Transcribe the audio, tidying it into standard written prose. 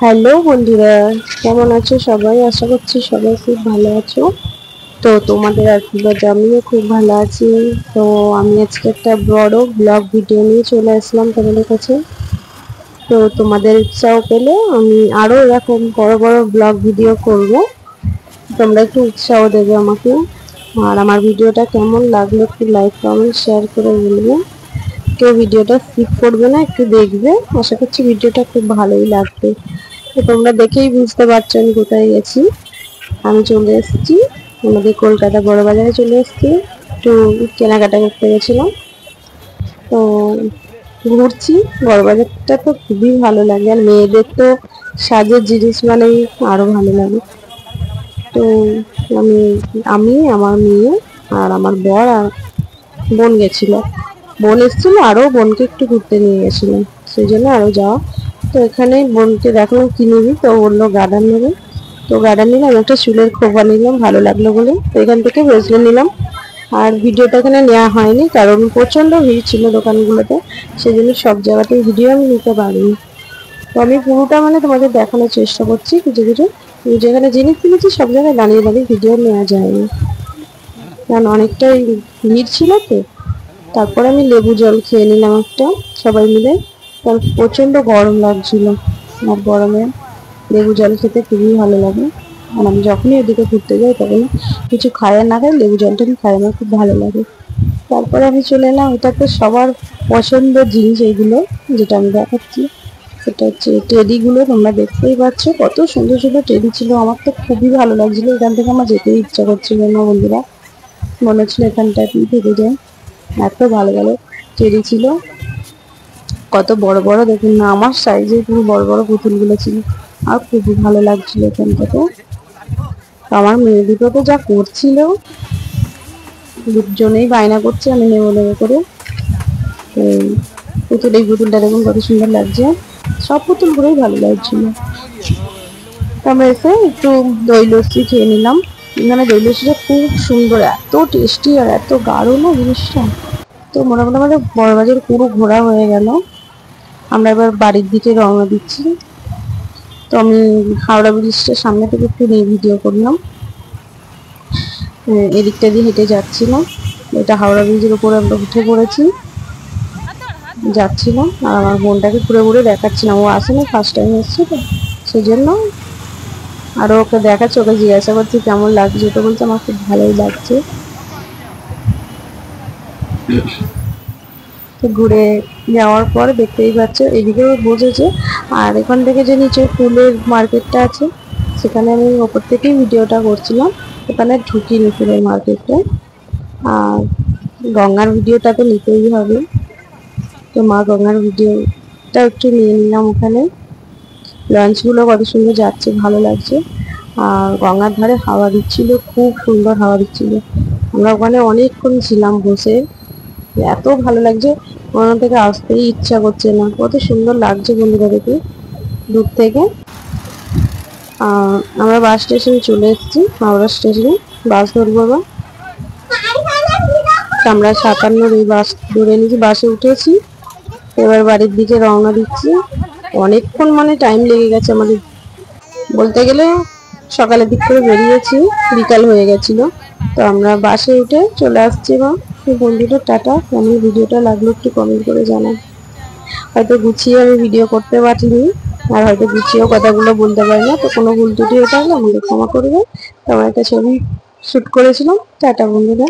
Hello বন্ধুরা, কেমন আছো সবাই? আশা করছি সবাই খুব ভালো আছো। তো তোমাদের আশীর্বাদে আমিও খুব ভালো আছি। তো আমি আজকে একটা বড় ব্লগ ভিডিও নিয়ে চলে আসলাম তোমাদের কাছে। তো তোমাদের উৎসাহ পেলে আমি আরো এরকম বড় বড় ব্লগ ভিডিও করব। তোমরা একটু উৎসাহ দেবে আমাকে। আর আমার ভিডিওটা কেমন লাগলো একটু লাইক কমেন্ট শেয়ার করে বলবে। কেউ ভিডিওটা স্কিপ করবে না, একটু দেখবে। আশা করছি ভিডিওটা খুব ভালোই লাগবে। তো তোমরা দেখেই বুঝতে পারছো আমি কোথায় গেছি। আমি চলে এসেছি আমাদের কলকাতা বড় বাজারে চলে এসেছি। একটু কেনাকাটা করতে গেছিলাম। তো ঘুরছি। বড় বাজারটা তো খুবই ভালো লাগে, আর মেয়েদের তো সাজের জিনিস মানেই আরো ভালো লাগে। তো আমি আমি আমার মেয়ে আর আমার বর আর বোন গেছিল। বোন এসেছিল, আরো বোনকে একটু ঘুরতে নিয়ে গেছিলাম, সেই জন্য আরো যাওয়া। তো এখানে বোনকে দেখো কি নিবি, তো বললো গার্ডার নেবে। তো গার্ডার নিলাম, একটা চুলের খোপা নিলাম, ভালো লাগলো বলে। তো এখান থেকে ব্রেসলেট নিলাম। আর ভিডিওটা এখানে নেওয়া হয়নি কারণ প্রচন্ড ভিড় ছিল দোকানগুলোতে, সেই জন্য সব জায়গাতে ভিডিও আমি নিতে পারিনি। তো আমি পুরোটা তোমাদের দেখানোর চেষ্টা করছি। কিছু কিছু যেখানে জিনিস কিনেছি সব জায়গায় দাঁড়িয়ে দাঁড়িয়ে ভিডিও নেওয়া যায়নি, কারণ অনেকটাই ভিড় ছিল। তো তারপরে আমি লেবু জল খেয়ে নিলাম একটা, সবাই মিলে, কারণ প্রচন্ড গরম লাগছিল। আর গরমে লেবু জল খেতে খুবই ভালো লাগে। আর আমি যখনই ওদিকে ঘুরতে যাই তখন কিছু খাই আর না খাই লেবু জলটা আমি খাই, আমার খুব ভালো লাগে। তারপরে আমি চলে এলাম, এটা তো সবার পছন্দের জিনিস এইগুলো, যেটা আমি দেখাচ্ছি সেটা হচ্ছে টেডিগুলো। তোমরা দেখতেই পাচ্ছ কত সুন্দর সুন্দর টেডি ছিল, আমার তো খুবই ভালো লাগছিল। এখান থেকে আমার যেতেই ইচ্ছা করছিল না বন্ধুরা, মনে হচ্ছিল এখানটায় থেকে যায়। এত ভালো ভালো টেডি ছিল, কত বড় বড় দেখুন না, আমার সাইজের খুব বড় বড় পুতুলগুলো ছিল। আর খুবই ভালো লাগছিল এখানটাতে। আমার মেয়ে দুটো তো যা করছিল, দুজনেই বায়না করছে আমি নেবো নেবো করে। পুতুল, এই পুতুলটা দেখুন কত সুন্দর লাগছে, সব পুতুলগুলোই ভালো লাগছিল। আমরা এসে একটু দই লস্যি খেয়ে নিলাম। এখানে দই লস্যিটা খুব সুন্দর, এত টেস্টি আর এত গাঢ় না জিনিসটা। তো মোটামুটি আমাদের বড়বাজার পুরো ঘোরা হয়ে গেল। আমরা এবার বাড়ির দিকে রওনা দিচ্ছি। তো আমি হাওড়া ব্রিজটার সামনে থেকে একটু নিয়ে ভিডিও করলাম, এদিকটা দিয়ে হেঁটে যাচ্ছিলাম। এটা হাওড়া ব্রিজের উপরে আমরা উঠে পড়েছি, যাচ্ছিলাম। আর আমার বোনটাকে ঘুরে ঘুরে দেখাচ্ছিলাম, ও আসেনি, ফার্স্ট টাইম এসছে তো সেই জন্য। আরও ওকে দেখাচ্ছে, ওকে জিজ্ঞাসা করছি কেমন লাগছে, তো বলছে আমার খুব ভালোই লাগছে। তো ঘুরে যাওয়ার পর দেখতেই পাচ্ছ এদিকেও বসেছে। আর এখান থেকে যে নিচে ফুলের মার্কেটটা আছে, সেখানে আমি ওপর থেকেই ভিডিওটা করছিলাম। ওখানে ঢুকিনি ফুলের মার্কেটটা। আর গঙ্গার ভিডিওটা তো নিতেই হবে, তো মা গঙ্গার ভিডিওটা একটু নিয়ে নিলাম। ওখানে লঞ্চগুলো কত সুন্দর যাচ্ছে, ভালো লাগছে। আর গঙ্গার ধারে হাওয়া দিচ্ছিল, খুব সুন্দর হাওয়া দিচ্ছিল। আমরা ওখানে অনেকক্ষণ ছিলাম বসে, এত ভালো লাগছে, ওখান থেকে আসতেই ইচ্ছা করছে না। কত সুন্দর লাগছে বন্ধুরা দেখে দূর থেকে। আমরা বাস স্টেশনে চলে এসেছি, হাওড়া স্টেশনে বাস ধরবো এবার। আমরা 57 এই বাস ধরে নিয়েছি, বাসে উঠেছি। এবার বাড়ির দিকে রওনা দিচ্ছি। অনেকক্ষণ টাইম লেগে গেছে আমাদের, বলতে গেলে সকালের দিক করে বেরিয়েছি, বিকাল হয়ে গেছিল। তো আমরা বাসে উঠে চলে আসছি। এবং বন্ধুদের টাটা। কেমন ভিডিওটা লাগলো একটু কমেন্ট করে জানান। হয়তো গুছিয়ে আমি ভিডিও করতে পারিনি, আর হয়তো গুছিয়েও কথাগুলো বলতে পারি না, তো কোনো ভুল ত্রুটি হয়ে থাকলে আমাকে ক্ষমা করবে। তো আমার একটা ছবি শ্যুট করেছিলাম। টাটা বন্ধুরা।